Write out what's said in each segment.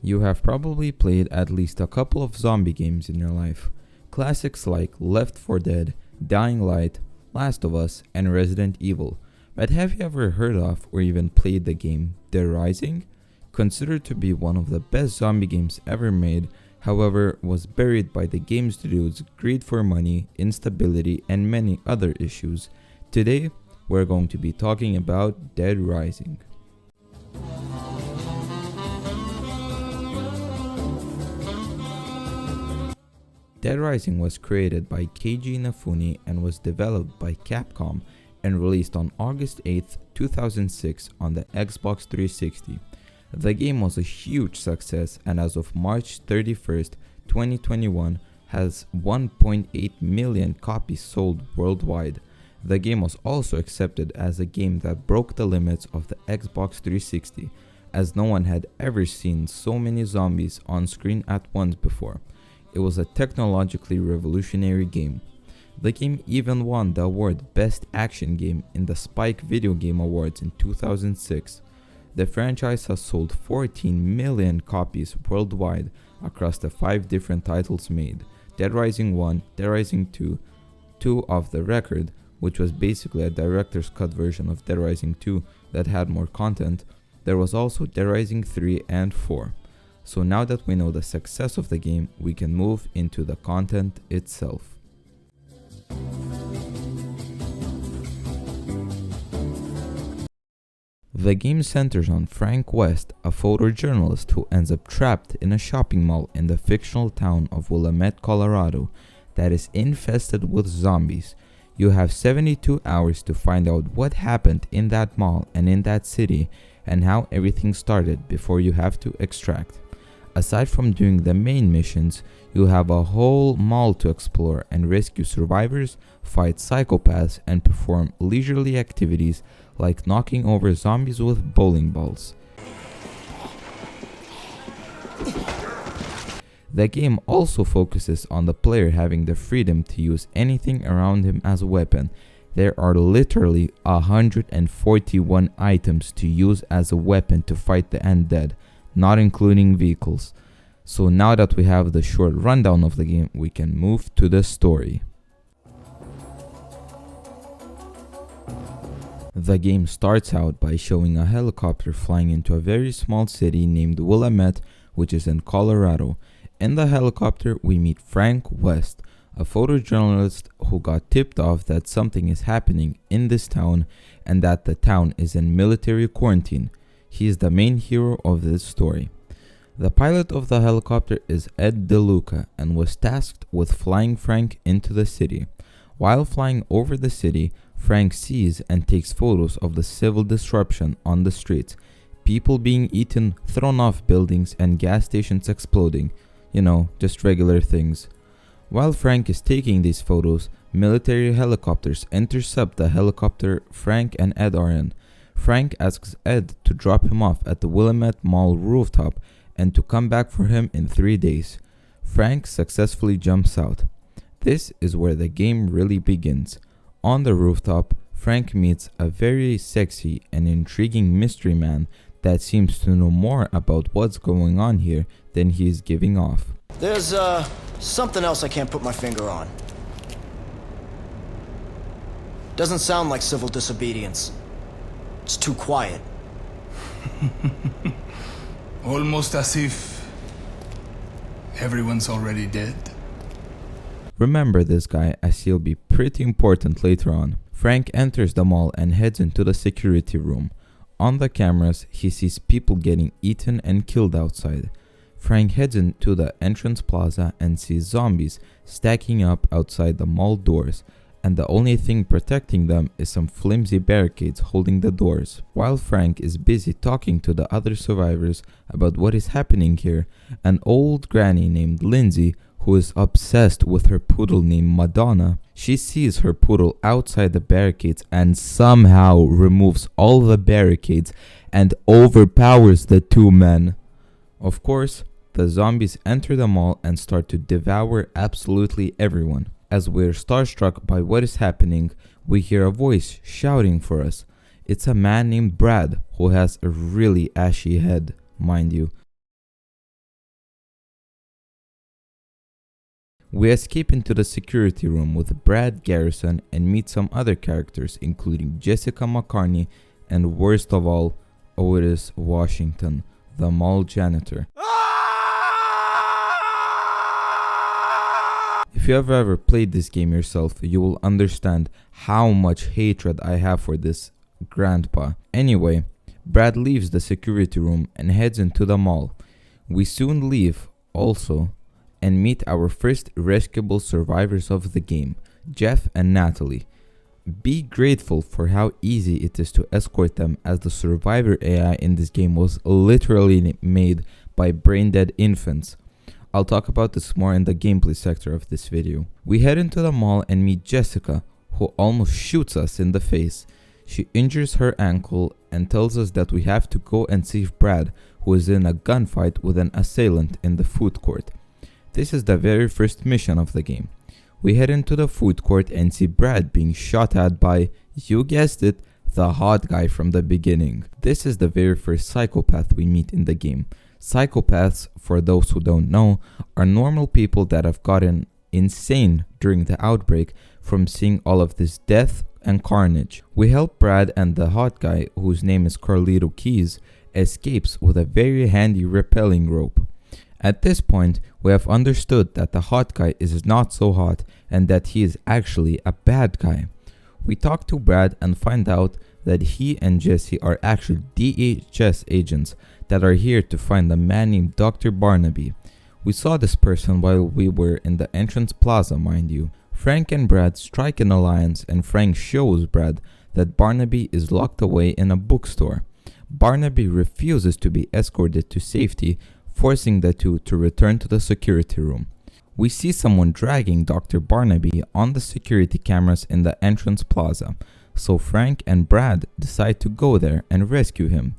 You have probably played at least a couple of zombie games in your life. Classics like Left 4 Dead, Dying Light, Last of Us, and Resident Evil. But have you ever heard of or even played the game Dead Rising? Considered to be one of the best zombie games ever made, however, was buried by the game studio's greed for money, instability, and many other issues. Today, we're going to be talking about Dead Rising. Dead Rising was created by Keiji Inafune and was developed by Capcom and released on August 8, 2006 on the Xbox 360. The game was a huge success and as of March 31, 2021 has 1.8 million copies sold worldwide. The game was also accepted as a game that broke the limits of the Xbox 360, as no one had ever seen so many zombies on screen at once before. It was a technologically revolutionary game. The game even won the award Best Action Game in the Spike Video Game Awards in 2006. The franchise has sold 14 million copies worldwide across the 5 different titles made: Dead Rising 1, Dead Rising 2, 2 of the record, which was basically a director's cut version of Dead Rising 2 that had more content. There was also Dead Rising 3 and 4. So now that we know the success of the game, we can move into the content itself. The game centers on Frank West, a photojournalist who ends up trapped in a shopping mall in the fictional town of Willamette, Colorado, that is infested with zombies. You have 72 hours to find out what happened in that mall and in that city and how everything started before you have to extract. Aside from doing the main missions, you have a whole mall to explore and rescue survivors, fight psychopaths, and perform leisurely activities like knocking over zombies with bowling balls. The game also focuses on the player having the freedom to use anything around him as a weapon. There are literally 141 items to use as a weapon to fight the undead, not including vehicles. So now that we have the short rundown of the game, we can move to the story. The game starts out by showing a helicopter flying into a very small city named Willamette, which is in Colorado. In the helicopter, we meet Frank West, a photojournalist who got tipped off that something is happening in this town and that the town is in military quarantine. He is the main hero of this story. The pilot of the helicopter is Ed DeLuca and was tasked with flying Frank into the city. While flying over the city, Frank sees and takes photos of the civil disruption on the streets, people being eaten, thrown off buildings, and gas stations exploding. You know, just regular things. While Frank is taking these photos, military helicopters intercept the helicopter Frank and Ed are in. Frank asks Ed to drop him off at the Willamette Mall rooftop and to come back for him in 3 days. Frank successfully jumps out. This is where the game really begins. On the rooftop, Frank meets a very sexy and intriguing mystery man that seems to know more about what's going on here than he is giving off. There's something else I can't put my finger on. Doesn't sound like civil disobedience. It's too quiet. Almost as if everyone's already dead. Remember this guy, as he'll be pretty important later on. Frank enters the mall and heads into the security room. On the cameras, he sees people getting eaten and killed outside. Frank heads into the entrance plaza and sees zombies stacking up outside the mall doors, and the only thing protecting them is some flimsy barricades holding the doors. While Frank is busy talking to the other survivors about what is happening here, an old granny named Lindsay, who is obsessed with her poodle named Madonna, she sees her poodle outside the barricades and somehow removes all the barricades and overpowers the two men. Of course, the zombies enter the mall and start to devour absolutely everyone. As we're starstruck by what is happening, we hear a voice shouting for us. It's a man named Brad who has a really ashy head, mind you. We escape into the security room with Brad Garrison and meet some other characters, including Jessica McCartney and, worst of all, Otis Washington, the mall janitor. If you have ever played this game yourself, you will understand how much hatred I have for this grandpa. Anyway, Brad leaves the security room and heads into the mall. We soon leave also and meet our first rescuable survivors of the game, Jeff and Natalie. Be grateful for how easy it is to escort them, as the survivor AI in this game was literally made by brain-dead infants. I'll talk about this more in the gameplay sector of this video. We head into the mall and meet Jessica, who almost shoots us in the face. She injures her ankle and tells us that we have to go and save Brad, who is in a gunfight with an assailant in the food court. This is the very first mission of the game. We head into the food court and see Brad being shot at by, you guessed it, the hot guy from the beginning. This is the very first psychopath we meet in the game. Psychopaths, for those who don't know, are normal people that have gotten insane during the outbreak from seeing all of this death and carnage. We help Brad, and the hot guy, whose name is Carlito Keys, escapes with a very handy rappelling rope. At this point, we have understood that the hot guy is not so hot and that he is actually a bad guy. We talk to Brad and find out that he and Jesse are actually DHS agents that are here to find a man named Dr. Barnaby. We saw this person while we were in the entrance plaza, mind you. Frank and Brad strike an alliance, and Frank shows Brad that Barnaby is locked away in a bookstore. Barnaby refuses to be escorted to safety, forcing the two to return to the security room. We see someone dragging Dr. Barnaby on the security cameras in the entrance plaza, so Frank and Brad decide to go there and rescue him.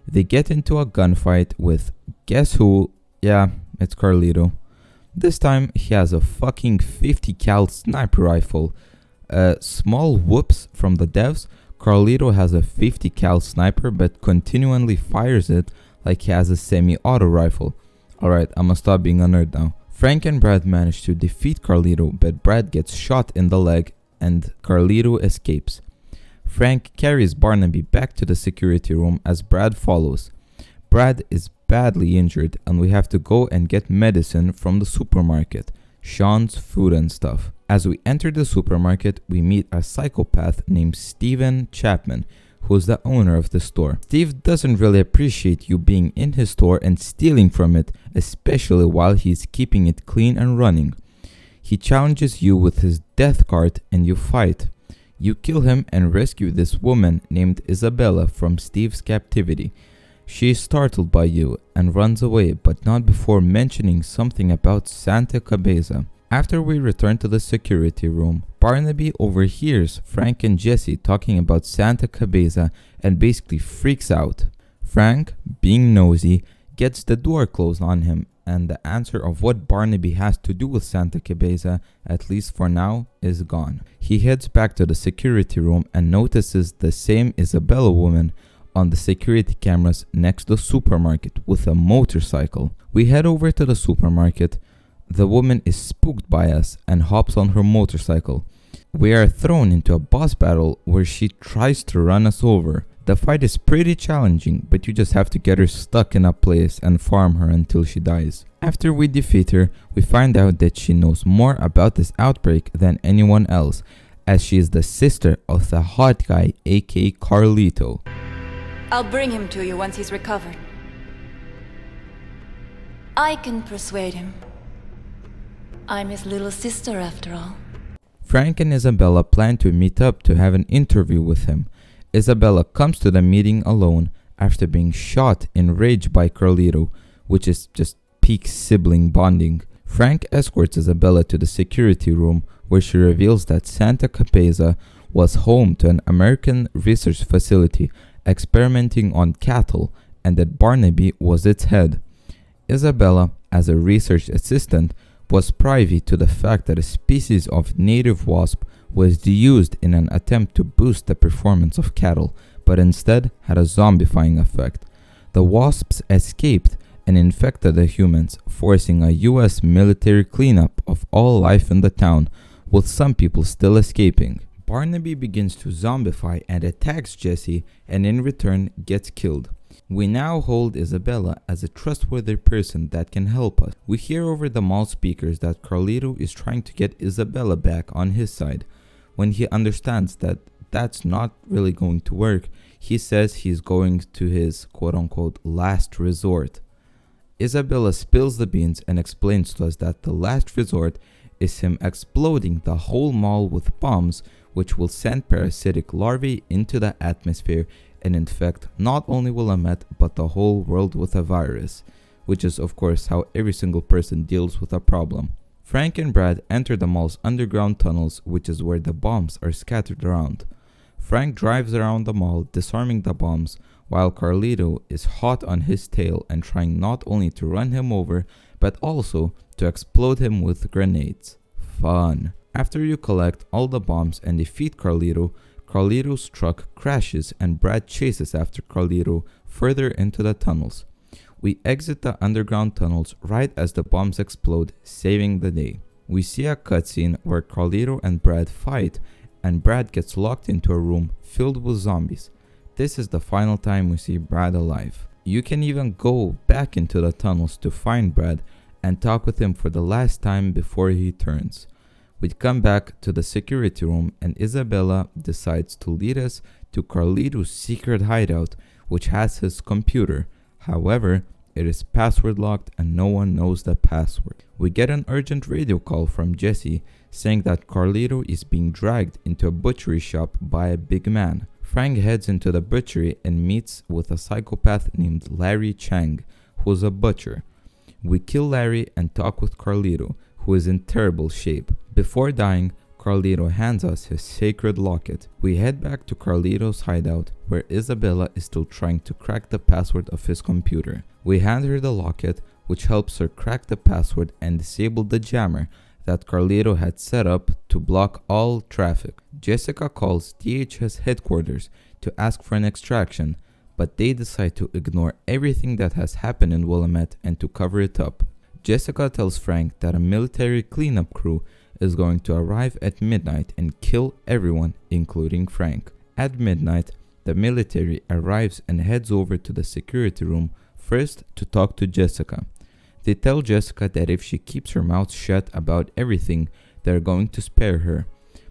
They get into a gunfight with, guess who? Yeah, it's Carlito. This time he has a fucking 50 cal sniper rifle. Small whoops from the devs. Carlito has a 50 cal sniper but continually fires it like he has a semi-auto rifle. Alright, I'ma stop being a nerd now. Frank and Brad manage to defeat Carlito, but Brad gets shot in the leg and Carlito escapes. Frank carries Barnaby back to the security room as Brad follows. Brad is badly injured and we have to go and get medicine from the supermarket, Sean's Food and Stuff. As we enter the supermarket, we meet a psychopath named Steven Chapman, who's the owner of the store. Steve doesn't really appreciate you being in his store and stealing from it, especially while he's keeping it clean and running. He challenges you with his death card and you fight. You kill him and rescue this woman named Isabella from Steve's captivity. She is startled by you and runs away, but not before mentioning something about Santa Cabeza. After we return to the security room, Barnaby overhears Frank and Jesse talking about Santa Cabeza and basically freaks out. Frank, being nosy, gets the door closed on him, and the answer of what Barnaby has to do with Santa Cabeza, at least for now, is gone. He heads back to the security room and notices the same Isabella woman on the security cameras next to the supermarket with a motorcycle. We head over to the supermarket. The woman is spooked by us and hops on her motorcycle. We are thrown into a boss battle where she tries to run us over. The fight is pretty challenging, but you just have to get her stuck in a place and farm her until she dies. After we defeat her, we find out that she knows more about this outbreak than anyone else, as she is the sister of the hot guy, aka Carlito. I'll bring him to you once he's recovered. I can persuade him. I'm his little sister after all. Frank and Isabella plan to meet up to have an interview with him. Isabella comes to the meeting alone after being shot in rage by Carlito, which is just peak sibling bonding. Frank escorts Isabella to the security room where she reveals that Santa Cabeza was home to an American research facility experimenting on cattle and that Barnaby was its head. Isabella, as a research assistant, was privy to the fact that a species of native wasp was used in an attempt to boost the performance of cattle, but instead had a zombifying effect. The wasps escaped and infected the humans, forcing a US military cleanup of all life in the town, with some people still escaping. Barnaby begins to zombify and attacks Jesse, and in return gets killed. We now hold Isabella as a trustworthy person that can help us. We hear over the mall speakers that Carlito is trying to get Isabella back on his side. When he understands that that's not really going to work, he says he's going to his quote-unquote last resort. Isabella spills the beans and explains to us that the last resort is him exploding the whole mall with bombs, which will send parasitic larvae into the atmosphere and infect not only Willamette but the whole world with a virus, which is of course how every single person deals with a problem. Frank and Brad enter the mall's underground tunnels, which is where the bombs are scattered around. Frank drives around the mall, disarming the bombs, while Carlito is hot on his tail and trying not only to run him over, but also to explode him with grenades. Fun. After you collect all the bombs and defeat Carlito, Carlito's truck crashes and Brad chases after Carlito further into the tunnels. We exit the underground tunnels right as the bombs explode, saving the day. We see a cutscene where Carlito and Brad fight, and Brad gets locked into a room filled with zombies. This is the final time we see Brad alive. You can even go back into the tunnels to find Brad and talk with him for the last time before he turns. We come back to the security room and Isabella decides to lead us to Carlito's secret hideout, which has his computer. However, it is password locked and no one knows the password. We get an urgent radio call from Jesse saying that Carlito is being dragged into a butchery shop by a big man. Frank heads into the butchery and meets with a psychopath named Larry Chang, who is a butcher. We kill Larry and talk with Carlito, who is in terrible shape. Before dying, Carlito hands us his sacred locket. We head back to Carlito's hideout, where Isabella is still trying to crack the password of his computer. We hand her the locket, which helps her crack the password and disable the jammer that Carlito had set up to block all traffic. Jessica calls DHS headquarters to ask for an extraction, but they decide to ignore everything that has happened in Willamette and to cover it up. Jessica tells Frank that a military cleanup crew is going to arrive at midnight and kill everyone, including Frank. At midnight, the military arrives and heads over to the security room first to talk to Jessica. They tell Jessica that if she keeps her mouth shut about everything, they're going to spare her.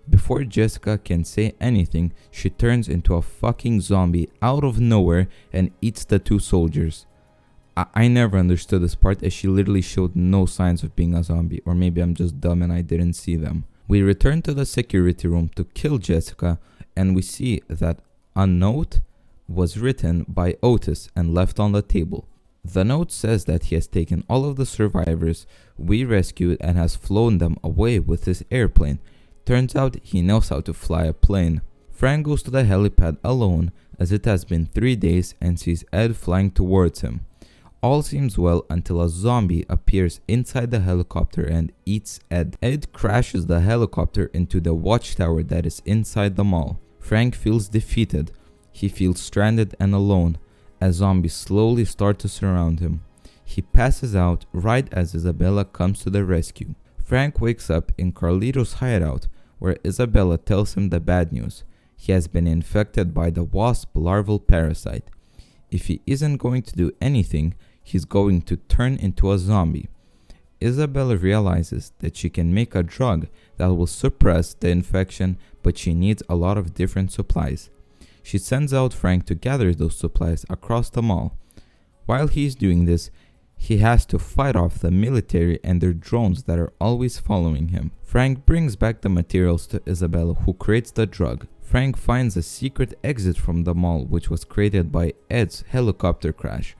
Before Jessica can say anything, she turns into a fucking zombie out of nowhere and eats the two soldiers. I never understood this part, as she literally showed no signs of being a zombie, or maybe I'm just dumb and I didn't see them. We return to the security room to kill Jessica, and we see that a note was written by Otis and left on the table. The note says that he has taken all of the survivors we rescued and has flown them away with his airplane. Turns out he knows how to fly a plane. Frank goes to the helipad alone, as it has been 3 days, and sees Ed flying towards him. All seems well until a zombie appears inside the helicopter and eats Ed. Ed crashes the helicopter into the watchtower that is inside the mall. Frank feels defeated. He feels stranded and alone as zombies slowly start to surround him. He passes out right as Isabella comes to the rescue. Frank wakes up in Carlito's hideout, where Isabella tells him the bad news. He has been infected by the wasp larval parasite. If he isn't going to do anything, he's going to turn into a zombie. Isabella realizes that she can make a drug that will suppress the infection, but she needs a lot of different supplies. She sends out Frank to gather those supplies across the mall. While he's doing this, he has to fight off the military and their drones that are always following him. Frank brings back the materials to Isabella, who creates the drug. Frank finds a secret exit from the mall, which was created by Ed's helicopter crash.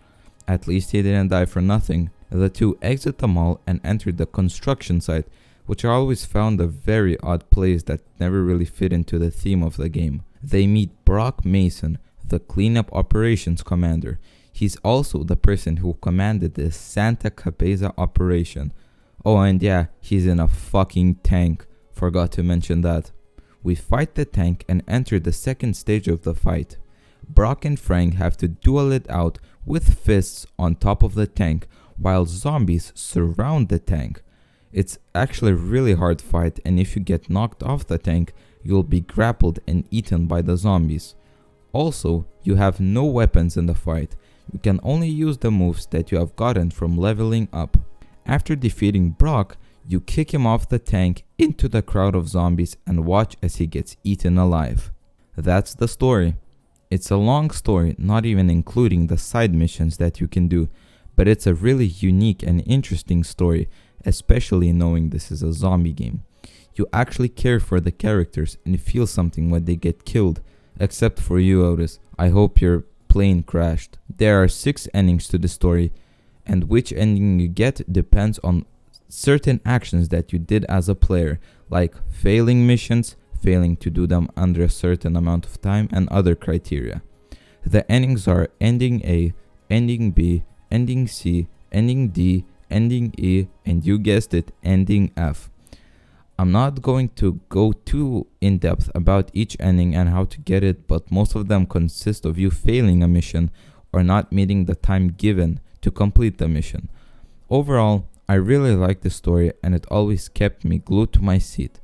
At least he didn't die for nothing. The two exit the mall and enter the construction site, which I always found a very odd place that never really fit into the theme of the game. They meet Brock Mason, the cleanup operations commander. He's also the person who commanded the Santa Capeza operation. Oh, and yeah, he's in a fucking tank. Forgot to mention that. We fight the tank and enter the second stage of the fight. Brock and Frank have to duel it out with fists on top of the tank while zombies surround the tank. It's actually a really hard fight, and if you get knocked off the tank, you'll be grappled and eaten by the zombies. Also, you have no weapons in the fight. You can only use the moves that you have gotten from leveling up. After defeating Brock, you kick him off the tank into the crowd of zombies and watch as he gets eaten alive. That's the story. It's a long story, not even including the side missions that you can do, but it's a really unique and interesting story, especially knowing this is a zombie game. You actually care for the characters and feel something when they get killed, except for you, Otis. I hope your plane crashed. There are 6 endings to the story, and which ending you get depends on certain actions that you did as a player, like failing missions, failing to do them under a certain amount of time, and other criteria. The endings are Ending A, Ending B, Ending C, Ending D, Ending E, and you guessed it, Ending F. I'm not going to go too in depth about each ending and how to get it, but most of them consist of you failing a mission or not meeting the time given to complete the mission. Overall, I really like the story and it always kept me glued to my seat.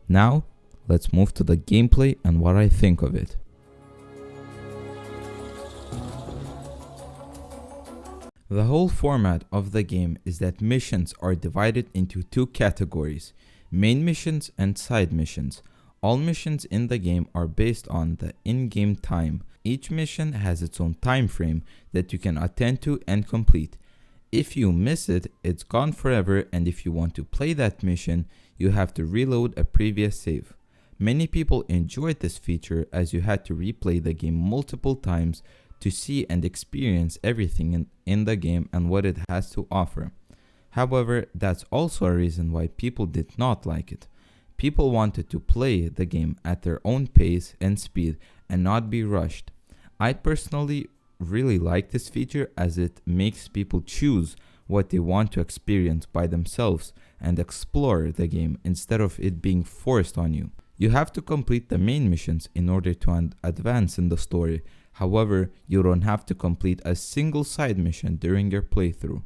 Now, let's move to the gameplay and what I think of it. The whole format of the game is that missions are divided into 2 categories: main missions and side missions. All missions in the game are based on the in-game time. Each mission has its own time frame that you can attend to and complete. If you miss it, it's gone forever, and if you want to play that mission, you have to reload a previous save. Many people enjoyed this feature as you had to replay the game multiple times to see and experience everything in the game and what it has to offer. However, that's also a reason why people did not like it. People wanted to play the game at their own pace and speed and not be rushed. I personally really like this feature as it makes people choose what they want to experience by themselves and explore the game instead of it being forced on you. You have to complete the main missions in order to advance in the story. However, you don't have to complete a single side mission during your playthrough.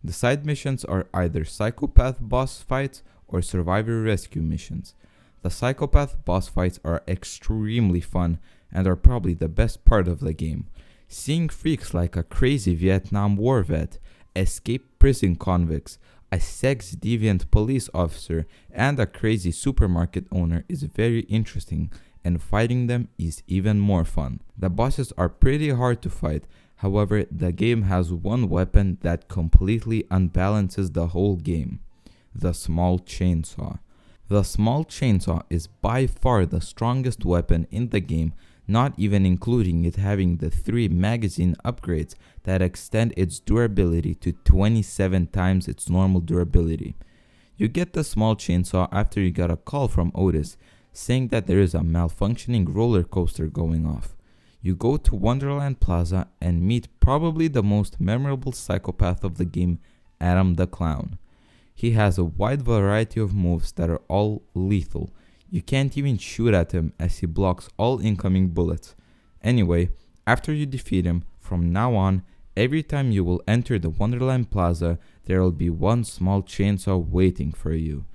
The side missions are either psychopath boss fights or survivor rescue missions. The psychopath boss fights are extremely fun and are probably the best part of the game. Seeing freaks like a crazy Vietnam War vet, escaped prison convicts, a sex deviant police officer, and a crazy supermarket owner is very interesting, and fighting them is even more fun. The bosses are pretty hard to fight. However, the game has one weapon that completely unbalances the whole game: the small chainsaw. The small chainsaw is by far the strongest weapon in the game, not even including it having the 3 magazine upgrades that extend its durability to 27 times its normal durability. You get the small chainsaw after you got a call from Otis saying that there is a malfunctioning roller coaster going off. You go to Wonderland Plaza and meet probably the most memorable psychopath of the game, Adam the Clown. He has a wide variety of moves that are all lethal. You can't even shoot at him as he blocks all incoming bullets. Anyway, after you defeat him, from now on, every time you will enter the Wonderland Plaza, there will be one small chainsaw waiting for you.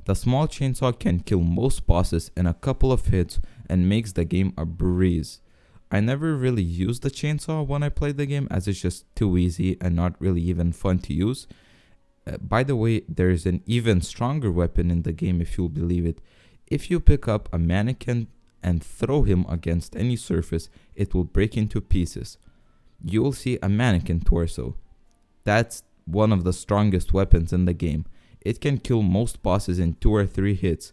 The small chainsaw can kill most bosses in a couple of hits and makes the game a breeze. I never really used the chainsaw when I played the game as it's just too easy and not really even fun to use. By the way, there is an even stronger weapon in the game if you'll believe it. If you pick up a mannequin and throw him against any surface, it will break into pieces. You will see a mannequin torso. That's one of the strongest weapons in the game. It can kill most bosses in 2 or 3 hits.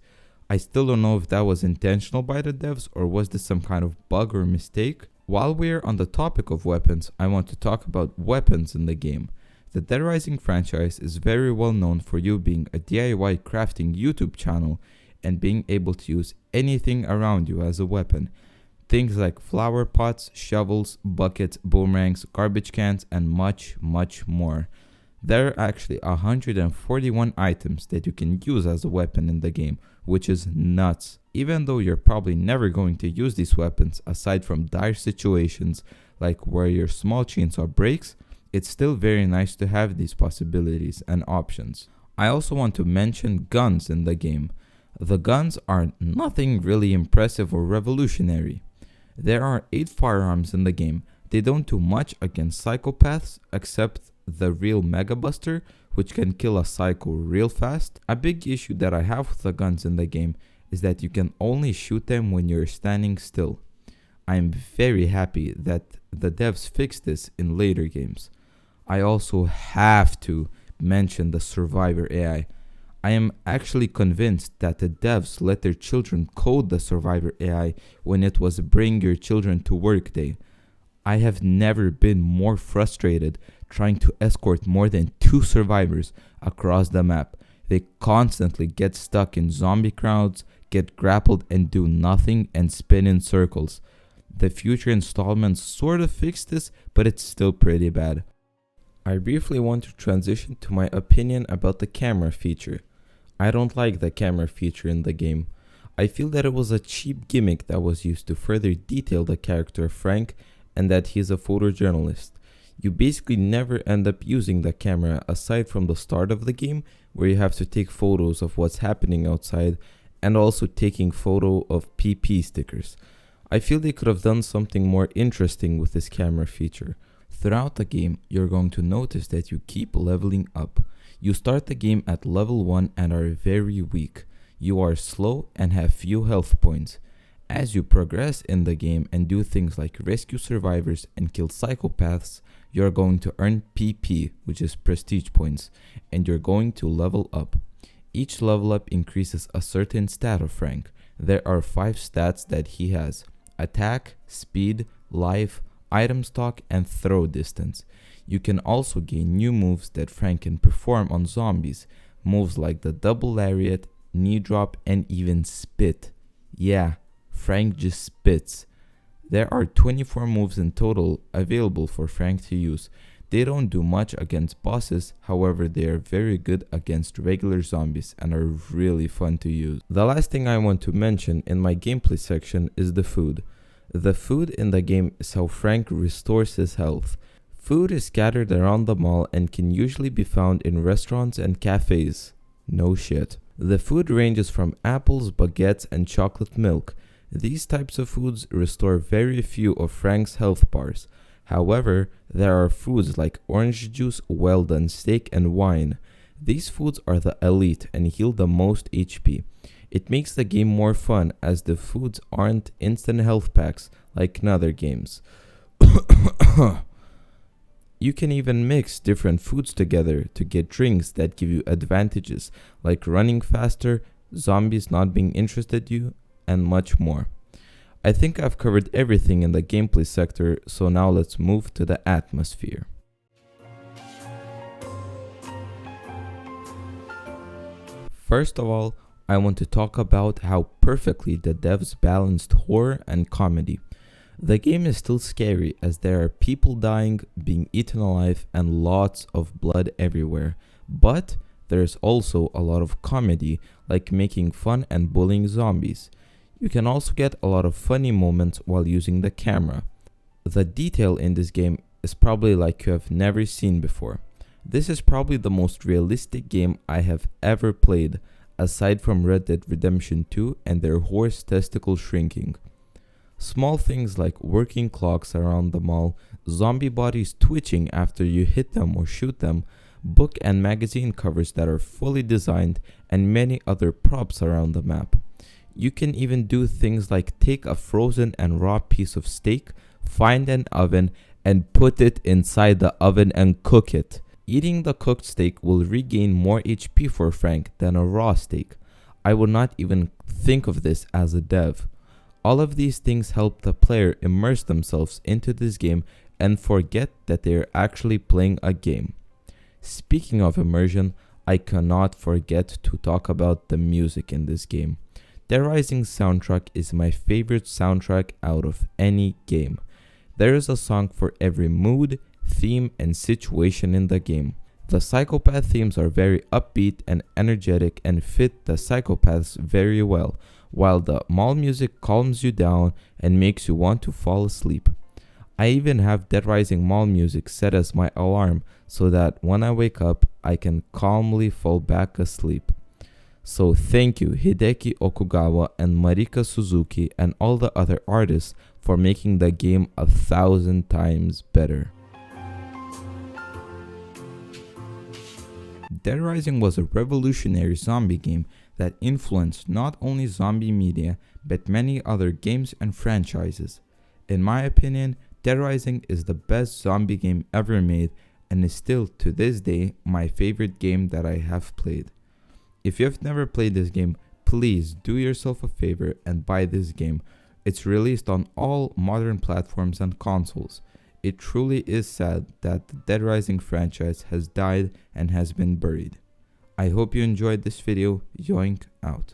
I still don't know if that was intentional by the devs or was this some kind of bug or mistake. While we're on the topic of weapons, I want to talk about weapons in the game. The Dead Rising franchise is very well known for you being a DIY crafting YouTube channel and being able to use anything around you as a weapon. Things like flower pots, shovels, buckets, boomerangs, garbage cans, and much, much more. There are actually 141 items that you can use as a weapon in the game, which is nuts. Even though you're probably never going to use these weapons aside from dire situations like where your small chainsaw breaks, it's still very nice to have these possibilities and options. I also want to mention guns in the game. The guns are nothing really impressive or revolutionary. There are 8 firearms in the game. They don't do much against psychopaths except the real Mega Buster, which can kill a psycho real fast. A big issue that I have with the guns in the game is that you can only shoot them when you're standing still. I am very happy that the devs fixed this in later games. I also have to mention the Survivor AI. I am actually convinced that the devs let their children code the Survivor AI when it was Bring Your Children to Work Day. I have never been more frustrated trying to escort more than 2 survivors across the map. They constantly get stuck in zombie crowds, get grappled and do nothing and spin in circles. The future installments sort of fixed this, but it's still pretty bad. I briefly want to transition to my opinion about the camera feature. I don't like the camera feature in the game. I feel that it was a cheap gimmick that was used to further detail the character of Frank and that he is a photojournalist. You basically never end up using the camera aside from the start of the game, where you have to take photos of what's happening outside and also taking photo of PP stickers. I feel they could have done something more interesting with this camera feature. Throughout the game, you're going to notice that you keep leveling up. You start the game at level 1 and are very weak. You are slow and have few health points. As you progress in the game and do things like rescue survivors and kill psychopaths, you're going to earn PP, which is prestige points, and you're going to level up. Each level up increases a certain stat of Frank. There are 5 stats that he has: attack, speed, life, item stock, and throw distance. You can also gain new moves that Frank can perform on zombies, moves like the double lariat, knee drop, and even spit. Yeah, Frank just spits. There are 24 moves in total available for Frank to use. They don't do much against bosses, however they are very good against regular zombies and are really fun to use. The last thing I want to mention in my gameplay section is the food. The food in the game is how Frank restores his health. Food is scattered around the mall and can usually be found in restaurants and cafes. No shit. The food ranges from apples, baguettes, and chocolate milk. These types of foods restore very few of Frank's health bars. However, there are foods like orange juice, well-done steak, and wine. These foods are the elite and heal the most HP. It makes the game more fun as the foods aren't instant health packs like in other games. You can even mix different foods together to get drinks that give you advantages like running faster, zombies not being interested in you, and much more. I think I've covered everything in the gameplay sector, so now let's move to the atmosphere. First of all, I want to talk about how perfectly the devs balanced horror and comedy. The game is still scary as there are people dying, being eaten alive, and lots of blood everywhere. But there's also a lot of comedy, like making fun and bullying zombies. You can also get a lot of funny moments while using the camera. The detail in this game is probably like you have never seen before. This is probably the most realistic game I have ever played, aside from Red Dead Redemption 2 and their horse testicle shrinking. Small things like working clocks around the mall, zombie bodies twitching after you hit them or shoot them, book and magazine covers that are fully designed, and many other props around the map. You can even do things like take a frozen and raw piece of steak, find an oven, and put it inside the oven and cook it. Eating the cooked steak will regain more HP for Frank than a raw steak. I would not even think of this as a dev. All of these things help the player immerse themselves into this game and forget that they are actually playing a game. Speaking of immersion, I cannot forget to talk about the music in this game. The Rising soundtrack is my favorite soundtrack out of any game. There is a song for every mood, theme, and situation in the game. The Psychopath themes are very upbeat and energetic and fit the Psychopaths very well, while the mall music calms you down and makes you want to fall asleep. I even have Dead Rising mall music set as my alarm so that when I wake up, I can calmly fall back asleep. So thank you Hideki Okugawa and Marika Suzuki and all the other artists for making the game 1,000 times better. Dead Rising was a revolutionary zombie game that influenced not only zombie media but many other games and franchises. In my opinion, Dead Rising is the best zombie game ever made and is still to this day my favorite game that I have played. If you have never played this game, please do yourself a favor and buy this game. It's released on all modern platforms and consoles. It truly is sad that the Dead Rising franchise has died and has been buried. I hope you enjoyed this video. Yoink out.